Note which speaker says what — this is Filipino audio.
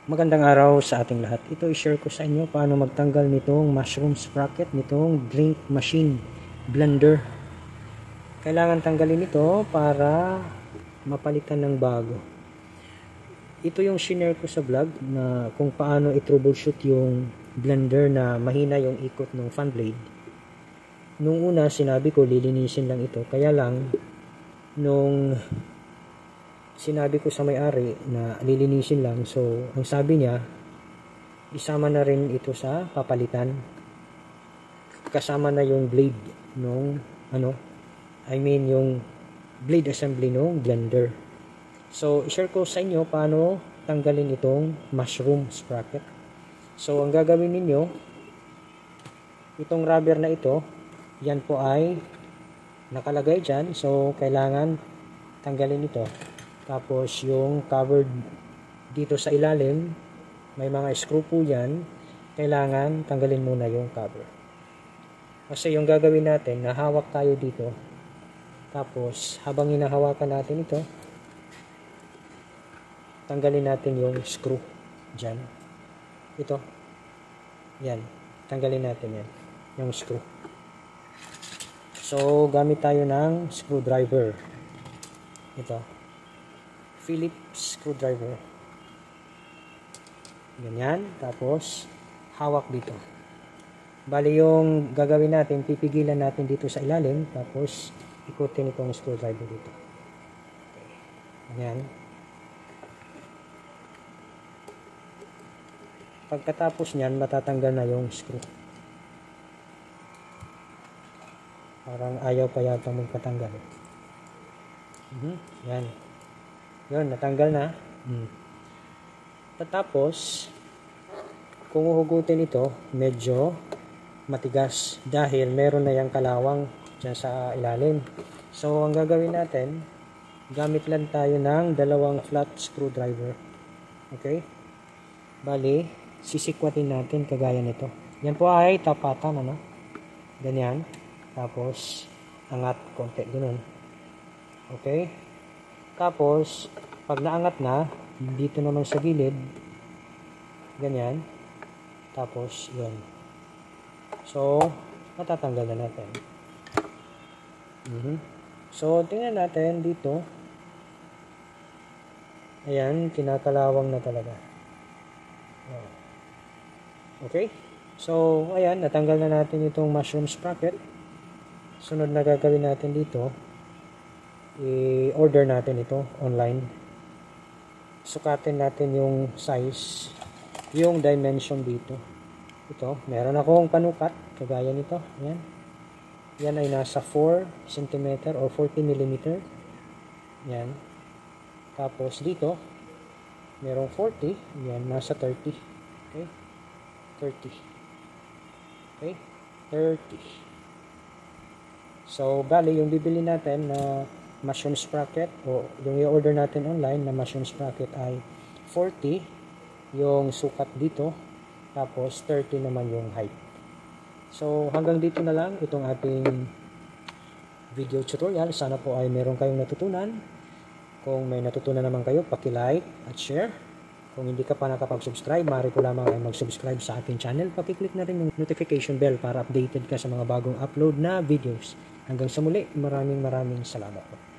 Speaker 1: Magandang araw sa ating lahat. Ito i-share ko sa inyo paano magtanggal nitong mushroom sprocket, nitong drink machine blender. Kailangan tanggalin ito para mapalitan ng bago. Ito yung shinare ko sa vlog na kung paano i-troubleshoot yung blender na mahina yung ikot ng fan blade. Nung una sinabi ko lilinisin lang ito, kaya lang nung sinabi ko sa may-ari na lilinisin lang, so ang sabi niya isama na rin ito sa papalitan, kasama na yung blade nung yung blade assembly nung blender. So i-share ko sa inyo paano tanggalin itong mushroom sprocket. So ang gagawin ninyo, itong rubber na ito, yan po ay nakalagay dyan, so kailangan tanggalin ito. Tapos yung covered dito sa ilalim, may mga screw po yan, kailangan tanggalin muna yung cover. Kasi yung gagawin natin, nahawak tayo dito, tapos habang hinahawakan natin ito, tanggalin natin yung screw dyan. Ito, yan, tanggalin natin yan, yung screw. So gamit tayo ng screwdriver. Ito, Phillips screwdriver. Ganyan. Tapos, hawak dito. Bali yung gagawin natin, pipigilan natin dito sa ilalim. Tapos, ikutin itong screwdriver dito. Ganyan. Pagkatapos nyan, matatanggal na yung screw. Parang ayaw pa yata magpatanggal. Yan. Yun, natanggal na. Tapos, kung uhugutin ito, medyo matigas dahil meron na yung kalawang dyan sa ilalim. So, ang gagawin natin, gamit lang tayo ng dalawang flat screwdriver. Okay? Bali, sisikwatin natin kagaya nito. Yan po ay tapatan, Ganyan. Tapos, angat konti, ganun. Okay? Tapos, pag naangat na, dito naman sa gilid, ganyan. Tapos, yun. So, matatanggal na natin. So, tingnan natin dito. Ayan, kinakalawang na talaga. Okay? So, ayan, natanggal na natin itong mushroom sprocket. Sunod na gagawin natin dito, i-order natin ito online. Sukatin natin yung size, yung dimension dito. Ito, meron akong panukat kagaya nito. Ayan. Yan ay nasa 4 cm or 40 mm. Yan. Tapos dito, merong 40. Yan, nasa 30. Okay? 30. Okay? 30. So, bali, yung bibili natin na mushroom sprocket o yung i-order natin online na mushroom sprocket ay 40 yung sukat dito, tapos 30 naman yung height. So hanggang dito na lang itong ating video tutorial. Sana po ay meron kayong natutunan. Kung may natutunan naman kayo, paki-like at share. Kung hindi ka pa nakapag-subscribe, maaari po lamang ay mag-subscribe sa ating channel. Paki-click na rin yung notification bell para updated ka sa mga bagong upload na videos. Hanggang sa muli, maraming salamat po.